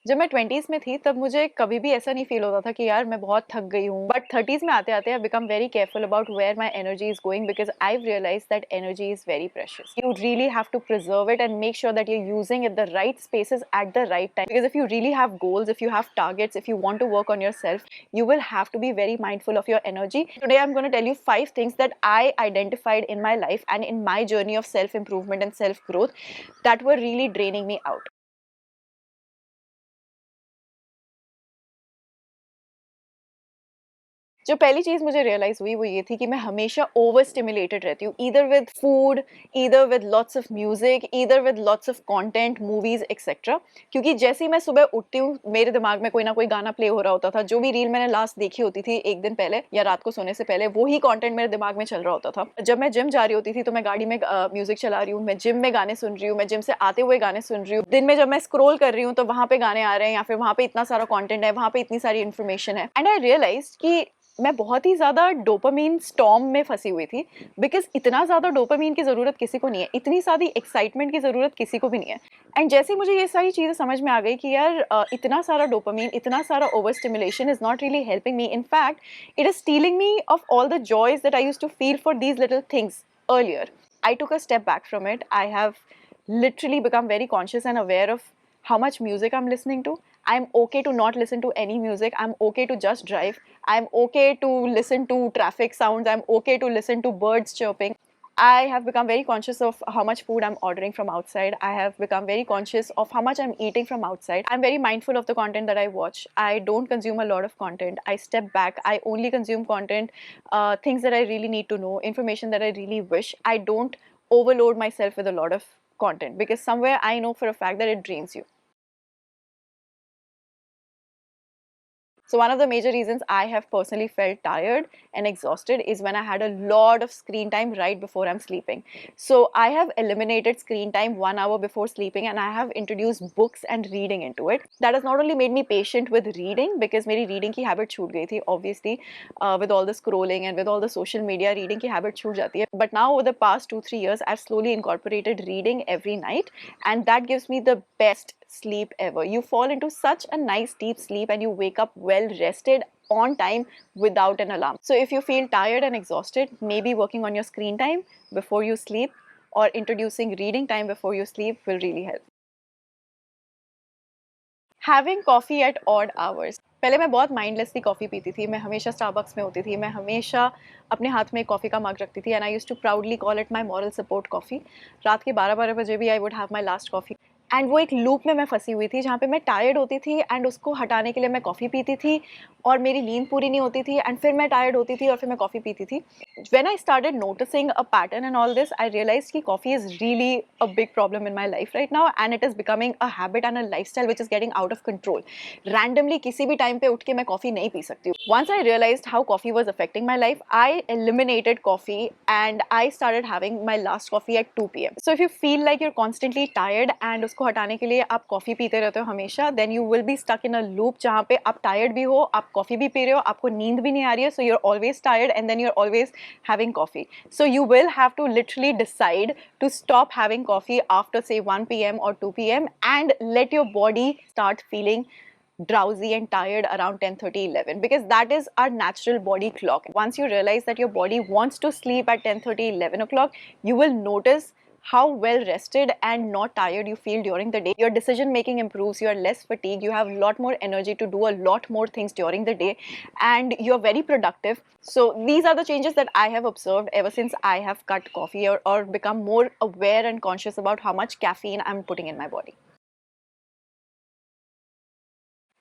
जब मैं 20s में थी तब मुझे कभी भी ऐसा नहीं फ़ील होता था कि यार मैं बहुत थक गई हूँ। बट 30s में आते-आते I become very careful about where my energy is going because I've realized that energy is very precious. You really have to preserve it and make sure that you're using it the right spaces at the right time. Because if you really have goals, if you have targets, if you want to work on yourself, you will have to be very mindful of your energy. Today I'm going to tell you 5 things that I identified in my life and in my journey of self-improvement and self-growth that were really draining me out. जो पहली चीज़ मुझे realise हुई वो ये थी कि मैं हमेशा ओवर स्टिमुलेटेड रहती हूँ, either with food, either with lots of music, either with lots of content, movies etcetera. क्योंकि जैसे ही मैं सुबह उठती हूँ, मेरे दिमाग में कोई ना कोई गाना प्ले हो रहा होता था। जो भी रील मैंने लास्ट देखी होती थी 1 दिन पहले या रात को सोने से पहले, वो ही कंटेंट मेरे दिमाग में चल रहा होता था। जब मैं जिम जा रही होती थी, तो मैं गाड़ी में म्यूज़िक चला रही हूँ, मैं जिम में गाने सुन रही हूँ, मैं जिम से आते हुए गाने सुन रही हूँ। दिन में जब मैं स्क्रॉल कर रही हूँ, तो वहाँ पे गाने आ रहे हैं या फिर वहाँ पे इतना सारा कंटेंट है, वहाँ पे इतनी सारी इन्फॉर्मेशन है। एंड आई रियलाइज़्ड कि मैं बहुत ही ज़्यादा डोपामाइन स्टॉर्म में फंसी हुई थी बिकॉज़ इतना ज़्यादा डोपामाइन की ज़रूरत किसी को नहीं है, इतनी सारी एक्साइटमेंट की ज़रूरत किसी को भी नहीं है। एंड जैसे ही मुझे ये सारी चीज़ें समझ में आ गई कि यार इतना सारा डोपामाइन, इतना सारा over stimulation is not really helping me. In fact, it is stealing me of all the joys that I used to feel for these little things earlier. I took a step back from it. I have literally become very conscious and aware of how much music I'm listening to. I'm okay to not listen to any music. I'm okay to just drive. I'm okay to listen to traffic sounds. I'm okay to listen to birds chirping. I have become very conscious of how much food I'm ordering from outside. I have become very conscious of how much I'm eating from outside. I'm very mindful of the content that I watch. I don't consume a lot of content. I step back. I only consume content, things that I really need to know, information that I really wish. I don't overload myself with a lot of content because somewhere I know for a fact that it drains you. So one of the major reasons I have personally felt tired and exhausted is when I had a lot of screen time right before I'm sleeping. So I have eliminated screen time 1 hour before sleeping and I have introduced books and reading into it. That has not only made me patient with reading because मेरी reading की habit छूट गई थी obviously, with all the scrolling and with all the social media reading की habit छूट जाती है. But now over the past 2-3 years I've slowly incorporated reading every night and that gives me the best sleep ever. You fall into such a nice deep sleep and you wake up well rested on time without an alarm. So if you feel tired and exhausted, maybe working on your screen time before you sleep or introducing reading time before you sleep will really help. Having coffee at odd hours. पहले मैं बहुत mindlessly coffee पीती थी, मैं हमेशा Starbucks में होती थी, मैं हमेशा अपने हाथ में कॉफ़ी का मग रखती थी and I used to proudly call it my moral support coffee. रात के 12-12 बजे भी I would have my last coffee and वो एक लूप में मैं फंसी हुई थी जहाँ पे मैं टायर्ड होती थी एंड उसको हटाने के लिए मैं कॉफ़ी पीती थी और मेरी नींद पूरी नहीं होती थी एंड फिर मैं टायर्ड होती थी और फिर मैं कॉफ़ी पीती थी। When I started noticing a pattern and all this, I realized that coffee is really a big problem in my life right now and it is becoming a habit and a lifestyle which is getting out of control. Randomly किसी भी time पे उठ के मैं coffee नहीं P सकती हूँ. Once I realized how coffee was affecting my life, I eliminated coffee and I started having my last coffee at 2 p.m. So if you feel like you're constantly tired and उसको हटाने के लिए आप coffee पीते रहते हो हमेशा, then you will be stuck in a loop जहाँ पे आप tired भी हो, आप coffee भी पी रहे हो, आपको नींद भी नहीं आ रही है, so you're always tired and then you're always having coffee. So you will have to literally decide to stop having coffee after say 1 p.m. or 2 p.m. and let your body start feeling drowsy and tired around 10:30, 11 because that is our natural body clock. Once you realize that your body wants to sleep at 10:30, 11 o'clock, you will notice how well rested and not tired you feel during the day. Your decision making improves, you are less fatigued, you have a lot more energy to do a lot more things during the day and you're very productive. So these are the changes that I have observed ever since I have cut coffee or become more aware and conscious about how much caffeine I'm putting in my body.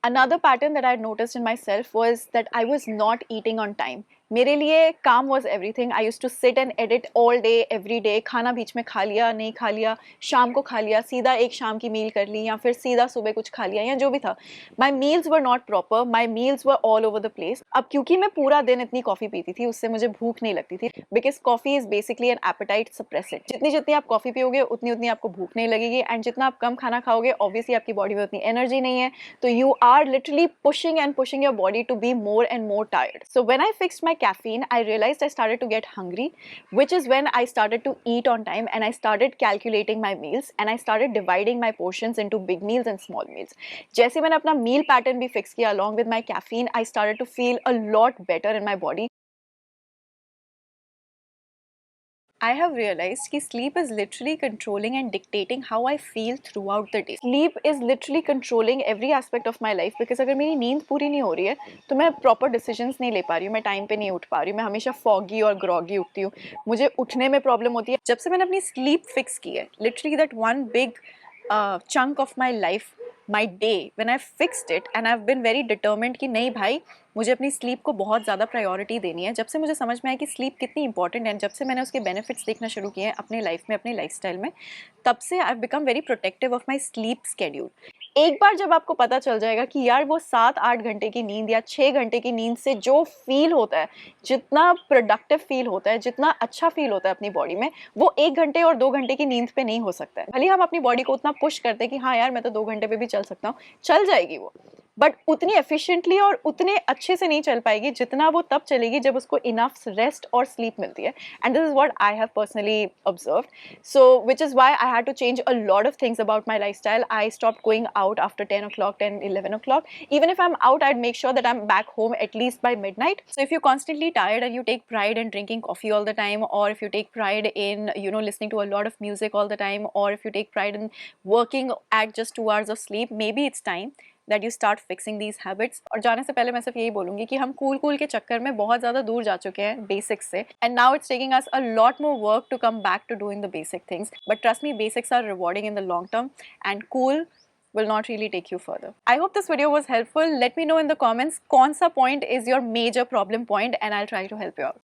Another pattern that I noticed in myself was that I was not eating on time. मेरे लिए काम was everything. I used to sit and edit all day, every day. खाना बीच में खा लिया, नहीं खा लिया, शाम को खा लिया, सीधा एक शाम की मील कर ली या फिर सीधा सुबह कुछ खा लिया या जो भी था. My meals were not proper. My meals were all over the place. अब क्योंकि मैं पूरा दिन इतनी कॉफ़ी पीती थी, उससे मुझे भूख नहीं लगती थी. Because coffee is basically an appetite suppressant. जितनी जितनी आप कॉफ़ी पियोगे, उतनी उतनी आपको भूख नहीं लगेगी एंड जितना आप कम खाना खाओगे, obviously आपकी बॉडी में उतनी एनर्जी नहीं है, तो you are literally pushing and pushing your body to be more and more tired. So when I fixed my caffeine, I realized I started to get hungry, which is when I started to eat on time and I started calculating my meals and I started dividing my portions into big meals and small meals. जैसे मैंने अपना meal pattern भी fix किया along with my caffeine, I started to feel a lot better in my body. I have realized कि sleep is literally controlling and dictating how I feel throughout the day. Sleep is literally controlling every aspect of my life because अगर मेरी नींद पूरी नहीं हो रही है तो मैं proper decisions नहीं ले पा रही हूँ, मैं टाइम पे नहीं उठ पा रही हूँ, मैं हमेशा foggy और groggy उठती हूँ, मुझे उठने में प्रॉब्लम होती है. जब से मैंने अपनी sleep fix की है, literally that one big chunk of my life, my day, when I fixed it and I've been very determined कि नहीं भाई मुझे अपनी स्लीप को बहुत ज़्यादा प्रायोरिटी देनी है. जब से मुझे समझ में आया कि स्लीप कितनी इंपॉर्टेंट है, जब से मैंने उसके बेनिफिट्स देखना शुरू किए हैं अपने लाइफ में, अपने लाइफस्टाइल में, तब से आई become very protective of my sleep schedule. एक बार जब आपको पता चल जाएगा कि यार वो 7-8 घंटे की नींद या 6 घंटे की नींद से जो फील होता है, जितना प्रोडक्टिव फील होता है, जितना अच्छा फील होता है अपनी बॉडी में, वो 1 घंटे और 2 घंटे की नींद पे नहीं हो सकता है. भले हम अपनी बॉडी को उतना पुश करते हैं कि हाँ यार मैं तो 2 घंटे पे भी चल सकता हूँ, चल जाएगी वो, बट उतनी एफिशिएंटली और उतने अच्छे से नहीं चल पाएगी जितना वो तब चलेगी जब उसको इनफ रेस्ट और स्लीप मिलती है. And this is what I have personally observed. So which is why I had to change a lot of things about my lifestyle. I stopped going out after 10 o'clock, 10, 11 o'clock. Even if I'm out, I'd make sure that I'm back home at least by midnight. So if you're constantly tired and you take pride in drinking coffee all the time, or if you take pride in, listening to a lot of music all the time, or if you take pride in working at just 2 hours of sleep, maybe it's time that you start fixing these habits. और जाने से पहले मैं सिर्फ यही बोलूँगी कि हम कूल के चक्कर में बहुत ज़्यादा दूर जा चुके हैं बेसिक्स से, and now it's taking us a lot more work to come back to doing the basic things. But trust me, basics are rewarding in the long term, and cool will not really take you further. I hope this video was helpful. Let me know in the comments kaun sa point is your major problem point and I'll try to help you out.